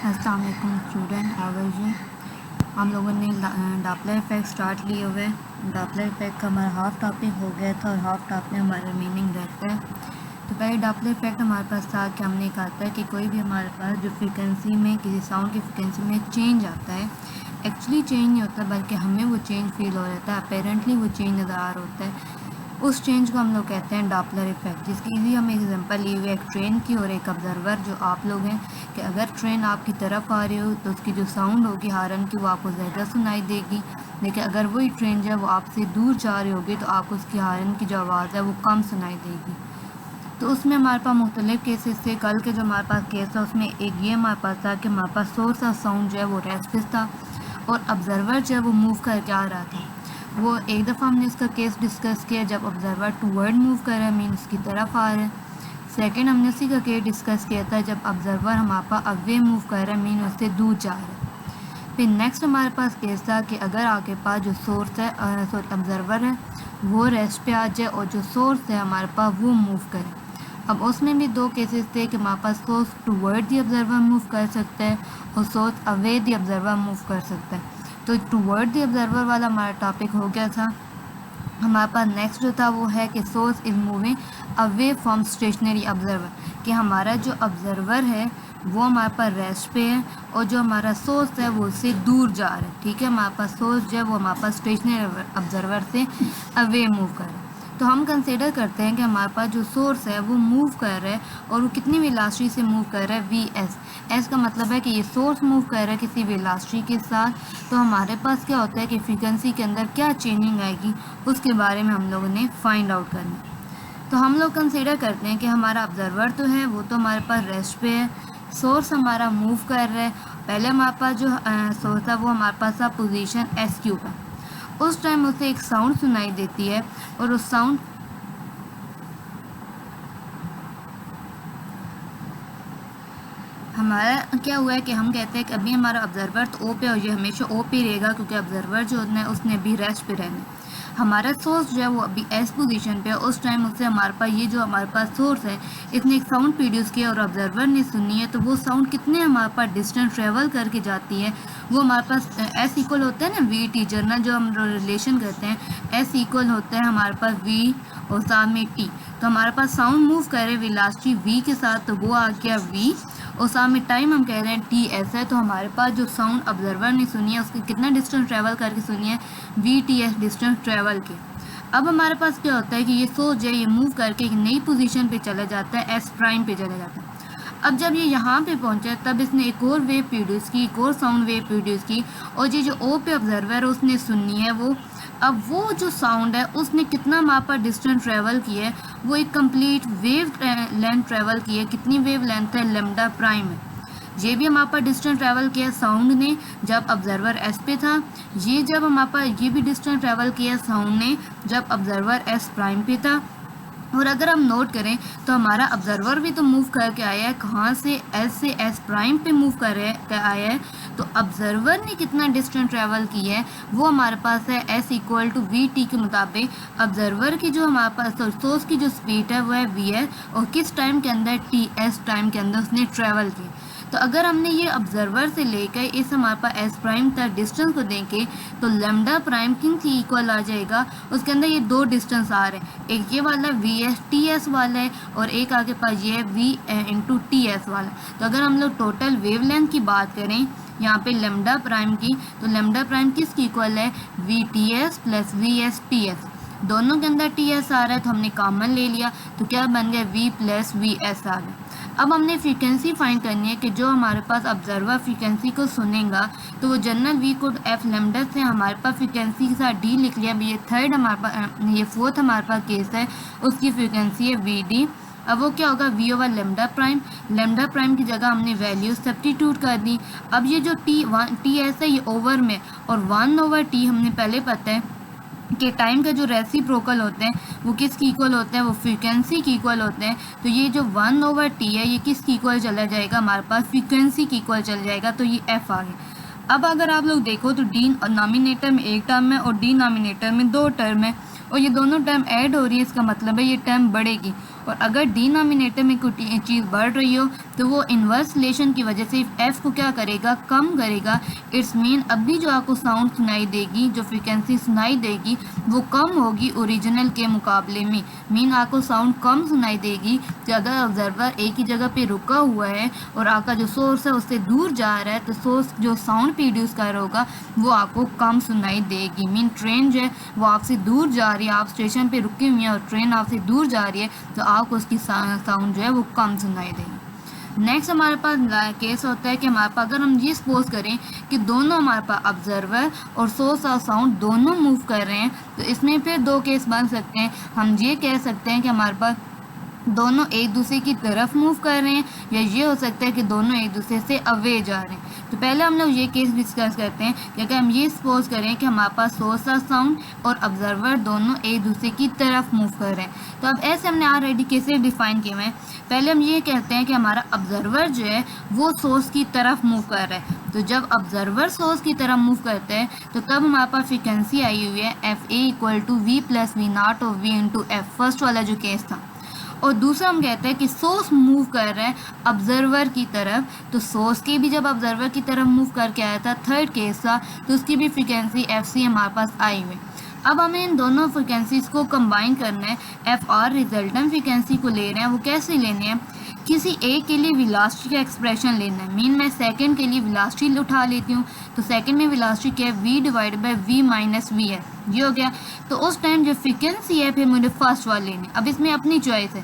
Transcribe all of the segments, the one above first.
अस्सलाम वालेकुम student, how are you. हम लोगों ने डॉपलर इफेक्ट स्टार्ट लिए हुए। डॉपलर इफेक्ट का हमारा हाफ टॉपिक हो गया था और हाफ टॉपिक में हमारा मीनिंग रहता है। तो पहले डॉपलर इफेक्ट हमारे पास था कि हमने कहा था कि कोई भी हमारे पास जो फ्रिक्वेंसी में किसी साउंड की फ्रिक्वेंसी में चेंज आता है, एक्चुअली चेंज नहीं होता बल्कि हमें वो चेंज फील हो जाता है, अपेरेंटली वो चेंज नज़र आ रहा होता है। उस चेंज को हम लोग कहते हैं डॉपलर इफेक्ट। जिसकी इजी हम एग्जांपल लिए हुए एक ट्रेन की और एक ऑब्जर्वर जो आप लोग हैं कि अगर ट्रेन आपकी तरफ आ रही हो तो उसकी जो साउंड होगी हारन की वो आपको ज़्यादा सुनाई देगी, लेकिन अगर वही ट्रेन जो है वो आपसे दूर जा रही होगी तो आपको उसकी हारन की जो आवाज़ है वो कम सुनाई देगी। तो उसमें हमारे पास मुख्तलिफ केसेस थे। कल के जो हमारे पास केस था उसमें एक ये हमारे पास था कि हमारे पास सोर्स ऑफ साउंड जो है वो रेस्पिस था और ऑब्जर्वर जो है वो मूव करके आ रहा था। वो एक दफ़ा हमने इसका केस डिस्कस किया जब ऑब्जर्वर टूवर्ड मूव कर रहा है, मीन उसकी तरफ आ रहा है। सेकंड हमने उसी का केस डिस्कस किया था जब ऑब्जर्वर हमारे पास अवे मूव कर रहा है, मीन उससे दूर जा रहा है। फिर नेक्स्ट हमारे पास केस था कि अगर आपके पास जो सोर्स है ऑब्जर्वर है वो रेस्ट पे आ जाए और जो सोर्स है हमारे पास वो मूव करे। अब उसमें भी दो केसेस थे कि हमारे पास source toward the observer move कर सकता है और source away the observer move कर सकता है। तो टूवर्ड दी ऑब्जर्वर वाला हमारा टॉपिक हो गया था। हमारे पास नेक्स्ट जो था वो है कि source is moving away from stationary observer, कि हमारा जो ऑब्जर्वर है वो हमारे पास रेस्ट पे है और जो हमारा सोर्स है वो उससे दूर जा रहा है। ठीक है, हमारे पास सोर्स जो है वो हमारे पास स्टेशनरी ऑब्जर्वर से अवे मूव कर रहा है। तो हम कंसिडर करते हैं कि हमारे पास जो सोर्स है वो मूव कर रहा है और वो कितनी वेलोसिटी से मूव कर रहा है, वी एस। एस का मतलब है कि ये सोर्स मूव कर रहा है किसी वेलोसिटी के साथ। तो हमारे पास क्या होता है कि फ्रीक्वेंसी के अंदर क्या चेंजिंग आएगी उसके बारे में हम लोगों ने फाइंड आउट करना है। तो हम लोग कंसिडर करते हैं कि हमारा ऑब्जर्वर तो है वो तो हमारे पास रेस्ट पे है, सोर्स हमारा मूव कर रहा है। पहले हमारे पास जो सोर्स है वो हमारे पास था पोजीशन एस क्यू का। उस टाइम उसे एक साउंड सुनाई देती है और उस साउंड हमारा क्या हुआ है कि हम कहते हैं कि अभी हमारा ऑब्जर्वर तो ओ पे और ये हमेशा ओ पे रहेगा क्योंकि ऑब्जर्वर जो होता है उसने भी रेस्ट पे रहना है। हमारा सोर्स जो है वो अभी एस पोजीशन पे है। उस टाइम उससे हमारे पास ये जो हमारे पास सोर्स है इसने एक साउंड प्रोड्यूस किया और ऑब्जर्वर ने सुनी है। तो वो साउंड कितने हमारे पास डिस्टेंस ट्रेवल करके जाती है वो हमारे पास एस इक्वल होता है ना वी टी, जर्नल जो हम रिलेशन करते हैं एस इक्वल होता है हमारे पास वी और साथ में टी। तो हमारे पास साउंड मूव कर रहे वेलोसिटी वी के साथ तो वो आ गया वी और साथ में टाइम हम कह रहे हैं टी एस है। तो हमारे पास जो साउंड ऑब्जर्वर ने सुनी है उसकी कितना डिस्टेंस ट्रैवल करके सुनी है, we T S distance travel के। अब हमारे पास क्या होता है कि ये सोच जो है ये मूव करके एक नई पोजीशन पे चला जाता है, एस प्राइम पे चला जाता है। अब जब ये यहाँ पे पहुँचा तब इसने एक और वेव प्रोड्यूस की, एक और साउंड वेव प्रोड्यूस की और ये जो ओ पे ऑब्जर्वर है उसने सुननी है वो। अब वो जो साउंड है उसने कितना हमारे पास डिस्टेंस ट्रैवल किया है, वो एक कंप्लीट वेव लेंथ ट्रैवल की है। कितनी वेव लेंथ है, लैम्डा प्राइम है। ये भी हमारे पास डिस्टेंस ट्रैवल किया साउंड ने जब ऑब्जर्वर एस पे था, ये जब हमारे पास ये भी डिस्टेंस ट्रैवल किया साउंड ने जब ऑब्जर्वर एस प्राइम पे था। और अगर हम नोट करें तो हमारा ऑब्जर्वर भी तो मूव करके आया है, कहाँ से एस प्राइम पे मूव कर आया है। तो ऑब्जर्वर ने कितना डिस्टेंस ट्रैवल किया है वो हमारे पास है S equal to V T के मुताबिक ऑब्जर्वर की जो हमारे पास सोर्स की जो स्पीड है वो है वी एस और किस टाइम के अंदर टी एस टाइम के अंदर उसने ट्रैवल किया। तो अगर हमने ये ऑब्जर्वर से लेकर इस हमारे पास एस प्राइम तक डिस्टेंस को देखें तो लैम्डा प्राइम किन की इक्वल आ जाएगा, उसके अंदर ये दो डिस्टेंस आ रहे हैं, एक ये वाला वी एस टी एस वाला है और एक आगे पास ये है वी इंटू टी एस वाला। तो अगर हम लोग टोटल वेवलेंथ की बात करें यहाँ पे लैम्डा प्राइम की, तो लैम्डा प्राइम किसकी इक्वल है, we T S plus V S T S. दोनों के अंदर टी एस आ रहा है तो हमने कॉमन ले लिया तो क्या बन गया, वी प्लस वी एस आ गया। अब हमने फ्रीक्वेंसी फाइंड करनी है कि जो हमारे पास ऑब्जर्वर फ्रीक्वेंसी को सुनेगा तो वो जनरल वी कोड एफ लैम्डा से हमारे पास फ्रीक्वेंसी के साथ डी लिख लिया। ये थर्ड हमारे पास, ये फोर्थ हमारे पास केस है, उसकी फ्रीक्वेंसी है वी डी। अब वो क्या होगा, वी ओवर लैम्डा प्राइम की जगह हमने वैल्यू सब्स्टिट्यूट कर दी। अब ये जो टी एस है ये ओवर में और 1 ओवर टी हमने पहले पता है कि टाइम का जो रेसिप्रोकल होते हैं वो किसकी इक्वल होते हैं, वो फ्रीक्वेंसी की इक्वल होते हैं। तो ये जो 1 ओवर टी है ये किसकी इक्वल चला जाएगा, हमारे पास फ्रीक्वेंसी की इक्वल चल जाएगा। तो ये एफ आ गया। अब अगर आप लोग देखो तो डी नॉमिनेटर में एक टर्म है और डी नॉमिनेटर में दो टर्म है और ये दोनों टर्म ऐड हो रही है, इसका मतलब है ये टर्म बढ़ेगी। और अगर डिनोमिनेटर में कोई चीज़ बढ़ रही हो तो वो इन्वर्स रिलेशन की वजह से एफ को क्या करेगा, कम करेगा। इट्स मीन अभी जो आपको साउंड सुनाई देगी, जो फ्रिक्वेंसी सुनाई देगी वो कम होगी ओरिजिनल के मुकाबले में। मीन आपको साउंड कम सुनाई देगी कि अगर ऑब्जर्वर एक ही जगह पे रुका हुआ है और आपका जो सोर्स है उससे दूर जा रहा है तो सोर्स जो साउंड प्रोड्यूस कर रहा होगा वो आपको कम सुनाई देगी। मीन ट्रेन जो है वो आपसे दूर जा रही है, आप स्टेशन पे रुके हुए हैं और ट्रेन आपसे दूर जा रही है तो आपको उसकी साउंड जो है वो कम सुनाई देगी। नेक्स्ट हमारे पास केस होता है कि हमारे पास अगर हम ये सपोज करें कि दोनों हमारे पास ऑब्जर्वर और सोर्स ऑफ साउंड दोनों मूव कर रहे हैं तो इसमें फिर दो केस बन सकते हैं। हम ये कह सकते हैं कि हमारे पास दोनों एक दूसरे की तरफ मूव कर रहे हैं, या ये हो सकता है कि दोनों एक दूसरे से अवे जा रहे हैं। तो पहले हम लोग ये केस डिस्कस करते हैं कि अगर हम ये सपोज करें कि हमारे पास सोर्स ऑफ साउंड और ऑब्जर्वर दोनों एक दूसरे की तरफ मूव कर रहे हैं। तो अब ऐसे हमने ऑलरेडी केसेस डिफाइन किए हुए हैं। पहले हम ये कहते हैं कि हमारा ऑब्जर्वर जो है वो सोर्स की तरफ मूव कर रहा है। तो जब ऑब्जर्वर सोर्स की तरफ मूव करते हैं तो तब हमारे पास फ्रिक्वेंसी आई हुई है F A equal to V plus V naught और वी इंटू एफ, फर्स्ट वाला जो केस था। और दूसरा हम कहते हैं कि सोर्स मूव कर रहा है ऑब्जर्वर की तरफ, तो सोर्स के भी जब ऑब्जर्वर की तरफ मूव करके आया था, थर्ड केस था, तो उसकी भी फ्रिक्वेंसी एफ सी हमारे पास आई हुई। अब हमें इन दोनों फ्रिक्वेंसीज को कंबाइन करना है। एफ आर रिजल्टेंट फ्रिक्वेंसी को ले रहे हैं, वो कैसे लेने हैं, किसी एक के लिए वेलोसिटी का एक्सप्रेशन लेना है। मीन मैं सेकंड के लिए वेलोसिटी उठा लेती हूँ, तो सेकंड में वेलोसिटी क्या है, v divide by v minus V है, ये हो गया। तो उस टाइम जो फ्रिक्वेंसी है फिर मुझे फर्स्ट वाले लेनी। अब इसमें अपनी चॉइस है,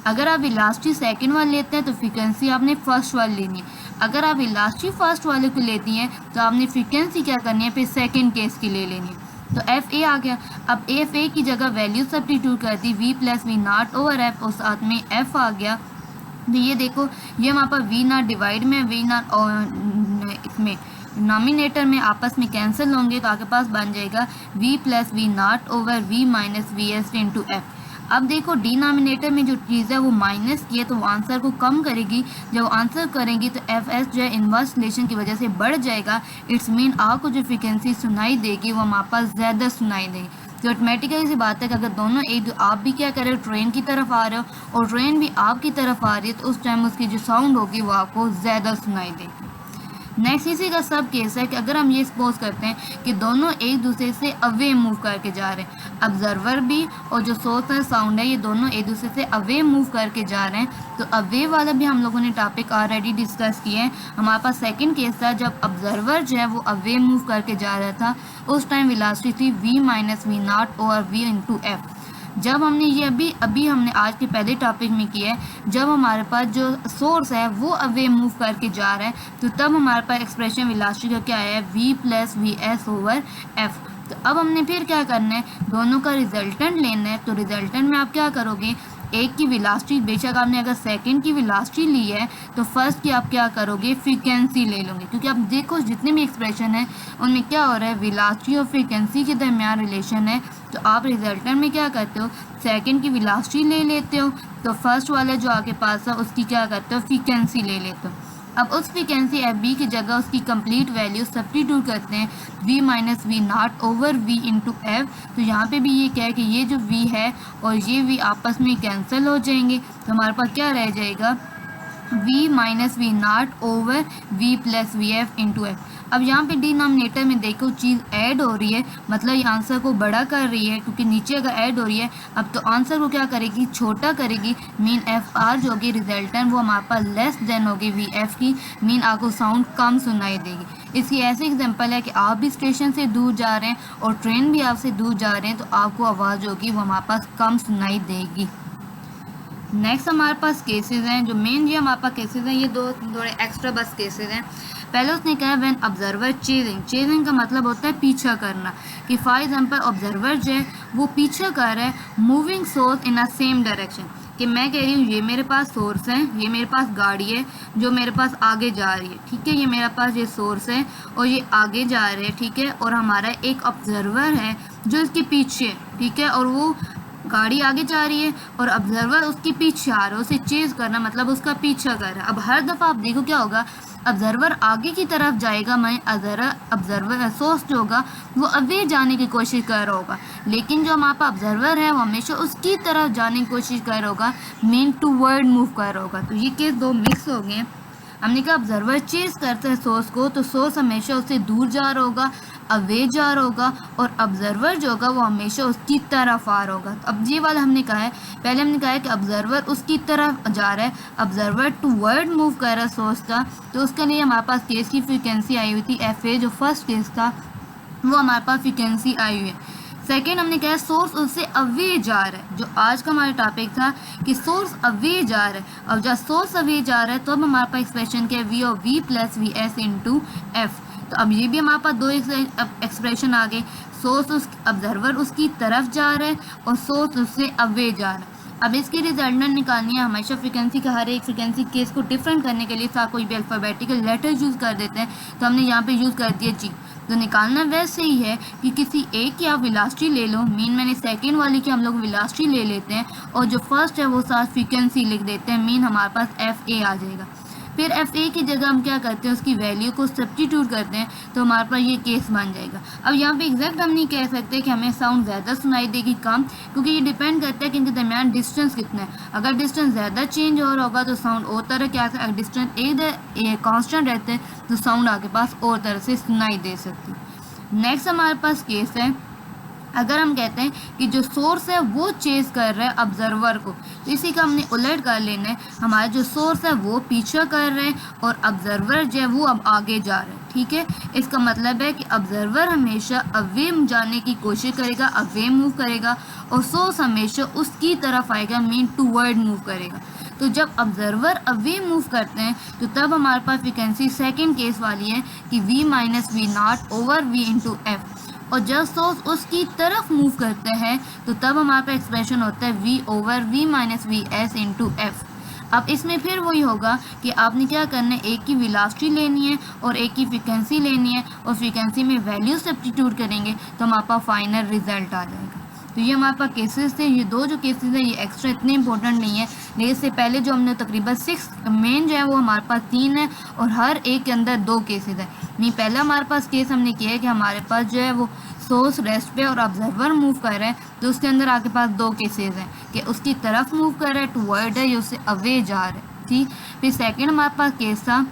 अगर आप वेलोसिटी सेकंड वाले लेते हैं तो फ्रिक्वेंसी आपने फर्स्ट वाले लेनी है। अगर आप वेलोसिटी फर्स्ट वाले को लेती हैं तो आपने फ्रिक्वेंसी क्या करनी है, फिर सेकंड केस की ले लेनी है। तो एफ ए आ गया। अब एफ ए की जगह वैल्यू सब्स्टिट्यूट कर दी, V plus V naught over F, और साथ में एफ आ गया। तो ये देखो ये हमारे पास वी नॉट डिवाइड में, वी नॉट और इसमें नॉमिनेटर में आपस में कैंसिल होंगे तो आपके पास बन जाएगा V plus V naught over V minus V S into F. अब देखो डिनोमिनेटर में जो चीज़ है वो माइनस की है तो वो आंसर को कम करेगी। जब आंसर करेंगी तो एफ एस जो है इन्वर्स रिलेशन की वजह से बढ़ जाएगा। इट्स मीन आपको जो फ्रिक्वेंसी सुनाई देगी वो हमारे पास ज़्यादा सुनाई देगी। तो ऑटोमेटिकली सी बात है कि अगर दोनों एक, आप भी क्या कर रहे हो, ट्रेन की तरफ आ रहे हो और ट्रेन भी आपकी तरफ आ रही है, तो उस टाइम उसकी जो साउंड होगी वो आपको ज़्यादा सुनाई देगी। नेक्स्ट इसी का सब केस है कि अगर हम ये सपोज करते हैं कि दोनों एक दूसरे से अवे मूव करके जा रहे हैं, ऑब्जर्वर भी और जो सोर्स है साउंड है ये दोनों एक दूसरे से अवे मूव करके जा रहे हैं। तो अवे वाला भी हम लोगों ने टॉपिक ऑलरेडी डिस्कस किए हैं। हमारे पास सेकंड केस था जब ऑब्जर्वर जो है वो अवे मूव करके जा रहा था, उस टाइम वेलोसिटी थी v minus V naught over v into F. जब हमने ये अभी हमने आज के पहले टॉपिक में किया है, जब हमारे पास जो सोर्स है वो अवे मूव करके जा रहा है तो तब हमारे पास एक्सप्रेशन वेलोसिटी का क्या है, v plus V S over F. तो अब हमने फिर क्या करना है, दोनों का रिजल्टेंट लेना है। तो रिजल्टेंट में आप क्या करोगे, एक की वेलोसिटी, बेशक आपने अगर सेकंड की वेलोसिटी ली है तो फर्स्ट की आप क्या करोगे, फ्रीक्वेंसी ले लोगे। क्योंकि आप देखो जितने भी एक्सप्रेशन है उनमें क्या हो रहा है, वेलोसिटी और फ्रीक्वेंसी के दरमियान रिलेशन है। तो आप रिजल्टेंट में क्या करते हो, सेकंड की वेलोसिटी ले लेते हो, तो फर्स्ट वाला जो आपके पास है उसकी क्या करते हो, फ्रीक्वेंसी ले लेते हो। अब उस फ्रीक्वेंसी एफ बी की जगह उसकी कंप्लीट वैल्यू सब्स्टिट्यूट करते हैं, v minus V naught over v into F. तो यहाँ पे भी ये क्या है कि ये जो v है और ये v आपस में कैंसिल हो जाएंगे, तो हमारे पास क्या रह जाएगा, v minus V naught over v plus V F into F. अब यहाँ पे डिनोमिनेटर में देखो चीज़ ऐड हो रही है, मतलब ये आंसर को बड़ा कर रही है, क्योंकि नीचे अगर ऐड हो रही है अब तो आंसर को क्या करेगी, छोटा करेगी। मीन एफ आर जो होगी रिजल्टेंट वो हमारे पास लेस देन होगी वी एफ की, मीन आपको साउंड कम सुनाई देगी। इसकी ऐसे एग्जांपल है कि आप भी स्टेशन से दूर जा रहे हैं और ट्रेन भी आपसे दूर जा रहे हैं, तो आपको आवाज़ होगी वो हमारे पास कम सुनाई देगी। नेक्स्ट हमारे पास केसेस हैं, जो मेन ये हमारे पास केसेस हैं, ये दो थोड़े एक्स्ट्रा बस केसेस हैं। पहले उसने कहा व्हेन ऑब्जर्वर चेजिंग, चेजिंग का मतलब होता है पीछा करना, कि फॉर एग्जांपल ऑब्जर्वर जो है वो पीछा कर रहा है मूविंग सोर्स इन अ सेम डायरेक्शन। कि मैं कह रही हूँ ये मेरे पास सोर्स है, ये मेरे पास गाड़ी है जो मेरे पास आगे जा रही है, ठीक है, ये मेरे पास ये सोर्स है और ये आगे जा रहे हैं, ठीक है, और हमारा एक ऑब्जर्वर है जो इसके पीछे, ठीक है, और वो गाड़ी आगे जा रही है और ऑब्जर्वर उसके पीछे आ रहा है, उसे चेज करना मतलब उसका पीछा कर रहा है। अब हर दफ़ा आप देखो क्या होगा, ऑब्जर्वर आगे की तरफ जाएगा, मैं ऑब्जर्वर सोर्स जो होगा वो अवे जाने की कोशिश कर रहा होगा, लेकिन जो हमारे पास ऑब्जर्वर है वो हमेशा उसकी तरफ जाने की कोशिश कर रहा होगा, मीन टूवर्ड मूव कर रहा होगा। तो ये केस दो मिक्स हो गए। हमने कहा ऑब्जर्वर चेस करता है सोर्स को, तो सोर्स हमेशा उससे दूर जा रहा होगा, अवे जा रहा होगा, और ऑब्जर्वर जो होगा वो हमेशा उसकी तरफ आ रहा होगा। तो अब ये वाला हमने कहा है, पहले हमने कहा है कि ऑब्जर्वर उसकी तरफ जा रहा है, ऑब्जर्वर टूवर्ड मूव कर रहा है सोर्स का, तो उसके लिए हमारे पास केस की फ्रीक्वेंसी आई हुई थी FA, जो फर्स्ट केस था वो हमारे पास फ्रीक्वेंसी आई हुई है। सेकेंड हमने कहा सोर्स उससे अवे जा रहा है, जो आज का हमारा टॉपिक था कि सोर्स अवे जा रहा है, और जब सोर्स अवे जा रहा है तो अब हमारे पास एक्सप्रेशन क्या है, V और V plus VS into F। तो अब ये भी हमारे पास दो एक्सप्रेशन आ गए, सोर्स उस ऑब्जर्वर उसकी तरफ जा रहा है और सोर्स उससे अवे जा रहा है। अब इसकी रिजल्टेंट निकालनी है, हमेशा फ्रीक्वेंसी का हर एक फ्रीक्वेंसी केस को डिफरेंट करने के लिए साथ कोई भी अल्फ़ाबेटिकल लेटर यूज़ कर देते हैं, तो हमने यहाँ पे यूज़ कर दिया G। तो निकालना वैसे ही है कि किसी एक की आप वेलोसिटी ले लो, मीन मैंने सेकंड वाली की हम लोग वेलोसिटी ले लेते हैं, और जो फर्स्ट है वो साथ फ्रीक्वेंसी लिख देते हैं, मीन हमारे पास FA आ जाएगा। फिर FA की जगह हम क्या करते हैं, उसकी वैल्यू को सब्स्टिट्यूट करते हैं, तो हमारे पास ये केस बन जाएगा। अब यहाँ पे एग्जैक्ट हम नहीं कह सकते कि हमें साउंड ज़्यादा सुनाई देगी कम, क्योंकि ये डिपेंड करता है कि इनके दरमियान डिस्टेंस कितना है। अगर डिस्टेंस ज़्यादा चेंज हो रहा होगा तो साउंड और तरह क्या है, अगर डिस्टेंस एक कांस्टेंट रहते हैं तो साउंड आपके पास और तरह से सुनाई दे सकती है। नेक्स्ट हमारे पास केस है, अगर हम कहते हैं कि जो सोर्स है वो चेज कर रहा है ऑब्जर्वर को, तो इसी का हमने उलट कर लेना है, हमारा जो सोर्स है वो पीछे कर रहे हैं और ऑब्जर्वर जो है वो अब आगे जा रहे हैं। ठीक है, इसका मतलब है कि ऑब्जर्वर हमेशा अवे जाने की कोशिश करेगा, अवे मूव करेगा, और सोर्स हमेशा उसकी तरफ आएगा, मीन टूवर्ड मूव करेगा। तो जब ऑब्जर्वर अवे मूव करते हैं तो तब हमारे पास फ्रीक्वेंसी सेकेंड केस वाली है कि V minus V not over V into F, और जब सोर्स उसकी तरफ मूव करते हैं तो तब हमारे पास एक्सप्रेशन होता है V over V minus VS into F। अब इसमें फिर वही होगा कि आपने क्या करना है, एक की वेलोसिटी लेनी है और एक की फ्रीक्वेंसी लेनी है, और फ्रीक्वेंसी में वैल्यू सब्स्टिट्यूट करेंगे तो हमारे पास फाइनल रिजल्ट आ जाएगा। तो ये हमारे पास केसेस थे, ये दो जो केसेस हैं ये एक्स्ट्रा इतने इंपॉर्टेंट नहीं है, लेकिन इससे पहले जो हमने तकरीबन 6 मेन जो है वो हमारे पास 3 है और हर एक के अंदर 2 केसेस है। नहीं, पहला हमारे पास केस हमने किया है कि हमारे पास जो है वो सोर्स रेस्ट पे और ऑब्जर्वर मूव कर रहे हैं, तो उसके अंदर आपके पास 2 केसेस हैं कि उसकी तरफ मूव कर रहा है टूवर्ड है, या उससे अवे जा रहा है। ठीक, फिर सेकेंड हमारे पास केस था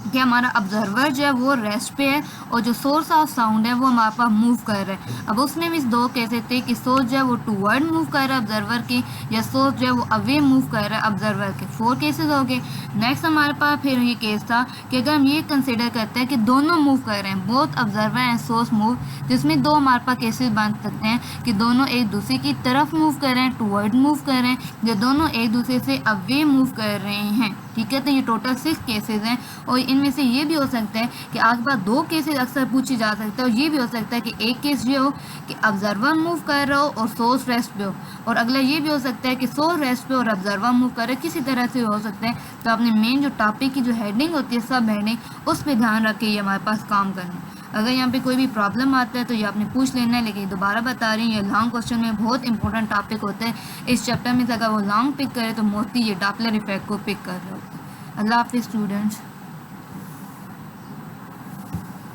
कि हमारा ऑब्जर्वर जो है वो रेस्ट पे है और जो सोर्स ऑफ साउंड है वो हमारे पास मूव कर रहा है। अब उसमें भी 2 केसेस थे कि सोर्स जो है वो टूवर्ड मूव कर रहा है ऑब्जर्वर के, या सोर्स जो है वो अवे मूव कर रहा है ऑब्जर्वर के। 4 केसेस हो गए। नेक्स्ट हमारे पास फिर ये केस था कि अगर हम ये कंसिडर करते हैं कि दोनों मूव कर रहे हैं, both observer and source move, जिसमें 2 हमारे पास केसेस बन सकते हैं कि दोनों एक दूसरे की तरफ मूव कर रहे हैं, टूवर्ड मूव कर रहे हैं, या दोनों एक दूसरे से अवे मूव कर रहे हैं। ठीक है, तो ये टोटल 6 केसेस हैं, और इनमें से ये भी हो सकता है कि आपके पास 2 केसेस अक्सर पूछे जा सकते हैं, और ये भी हो सकता है कि एक केस ये हो कि ऑब्जर्वर मूव कर रहा हो और सोर्स रेस्ट पे हो, और अगला ये भी हो सकता है कि सोर्स रेस्ट पे और ऑब्जर्वर मूव कर रहे, किसी तरह से हो सकता है। तो आपने मेन जो टॉपिक की जो हेडिंग होती है, सब हेडिंग, उस पर ध्यान रख के ये हमारे पास काम करना है। अगर यहाँ पे कोई भी प्रॉब्लम आता है तो ये आपने पूछ लेना है, लेकिन दोबारा बता रही हूँ ये लॉन्ग क्वेश्चन में बहुत इंपॉर्टेंट टॉपिक होता है इस चैप्टर में से। अगर वो लॉन्ग पिक करे तो मोस्टली ये डॉपलर इफेक्ट को पिक कर रहे होते हैं। अल्लाह हाफिज़ स्टूडेंट्स।